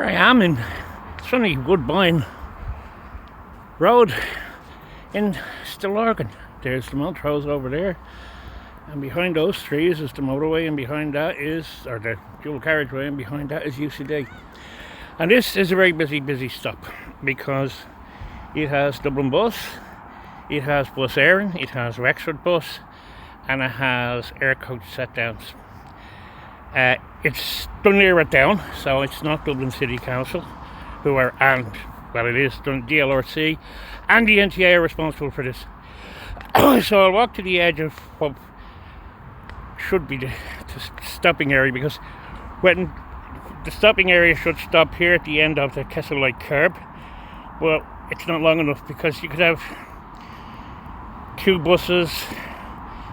Here I am in sunny Woodbine Road in Stillorgan. There's the Montrose over there, and behind those trees is the motorway, and behind that is, or the dual carriageway, and behind that is UCD. And this is a very busy stop because it has Dublin Bus, it has Bus Éireann, it has Wexford Bus, and it has air coach set downs. It's Dunleer down, so it's not Dublin City Council who are, and well, it is DLRC and the NTA are responsible for this. So I'll walk to the edge of what should be the stopping area, because when the stopping area should stop here at the end of the Kessellight curb, well, it's not long enough, because you could have two buses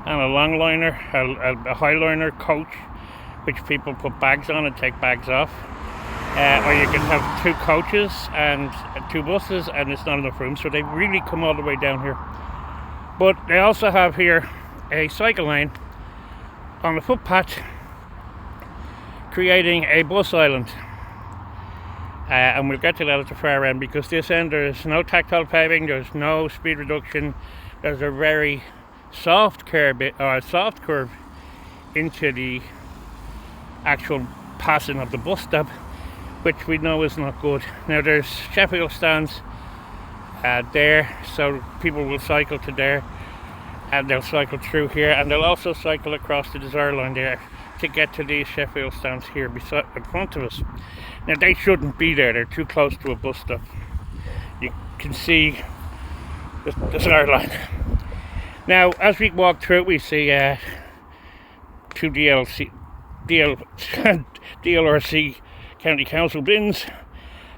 and a longliner, a highliner coach, which people put bags on and take bags off, or you can have two coaches and two buses, and it's not enough room, so they really come all the way down here. But they also have here a cycle lane on the footpath, creating a bus island, and we'll get to that at the far end, because this end there's no tactile paving, there's no speed reduction, there's a very soft curve into the actual passing of the bus stop, which we know is not good. Now there's Sheffield stands there, so people will cycle to there, and they'll cycle through here, and they'll also cycle across the Desire line there to get to these Sheffield stands here beside, in front of us. Now they shouldn't be there, they're too close to a bus stop. You can see the Desire line. Now as we walk through, we see two DLRC County Council bins.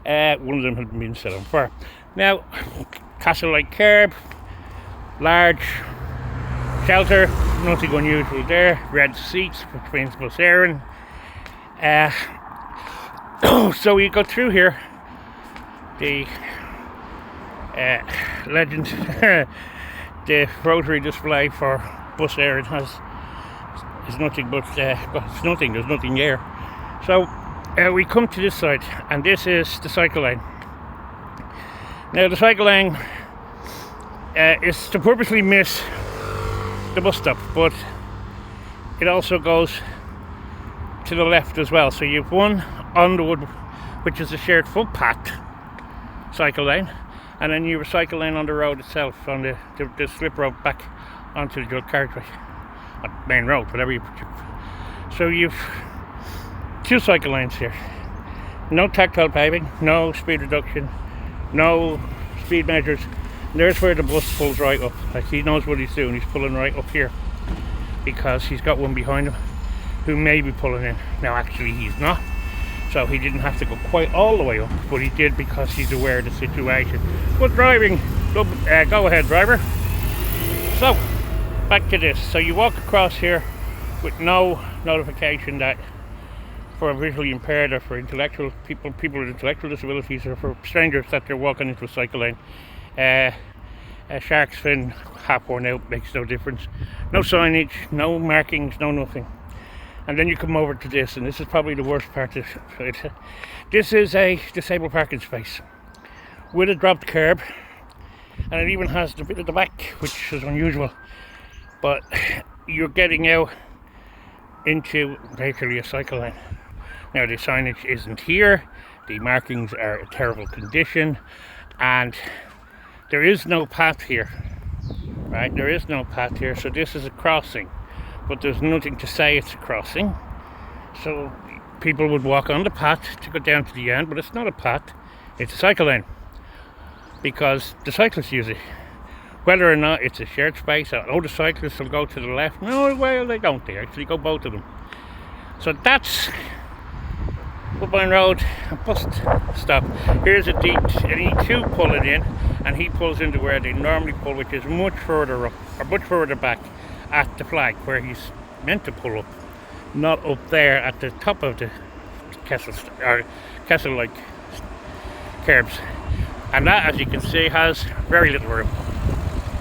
One of them had been set on fire. Now, Kessellight curb, large shelter, nothing unusual there. Red seats, which means Bus Éireann. So you go through here, the legend, the rotary display for Bus Éireann is nothing but, it's nothing, there's nothing there. So we come to this side, and this is the cycle lane. Now the cycle lane is to purposely miss the bus stop, but it also goes to the left as well. So you've one on the wood, which is a shared footpath cycle lane, and then you have a cycle lane on the road itself, on the slip road back onto the dual carriageway, on main road, whatever you put. So you've two cycle lanes here, no tactile paving, no speed reduction, no speed measures. And there's where the bus pulls right up. Like, he knows what he's doing, he's pulling right up here, because he's got one behind him who may be pulling in. Now actually he's not, so he didn't have to go quite all the way up, but he did because he's aware of the situation. But driving, go ahead driver. So back to this. So you walk across here with no notification that for visually impaired, or for intellectual people with intellectual disabilities, or for strangers that they're walking into a cycle lane. A shark's fin half worn out makes no difference. No signage, no markings, no nothing. And then you come over to this, and this is probably the worst part of it. This is a disabled parking space with a dropped curb, and it even has the bit at the back, which is unusual. But you're getting out into basically a cycle lane. Now the signage isn't here, the markings are in terrible condition, and there is no path here, right? There is no path here, so this is a crossing, but there's nothing to say it's a crossing. So people would walk on the path to go down to the end, but it's not a path, it's a cycle lane, because the cyclists use it. Whether or not it's a shared space, the cyclists will go to the left. No, well, they don't, they actually go both of them. So that's Woodbine Road bus stop. Here's a D2 pulling in, and he pulls into where they normally pull, which is much further up, or much further back at the flag, where he's meant to pull up, not up there at the top of the Kessellight curbs. And that, as you can see, has very little room.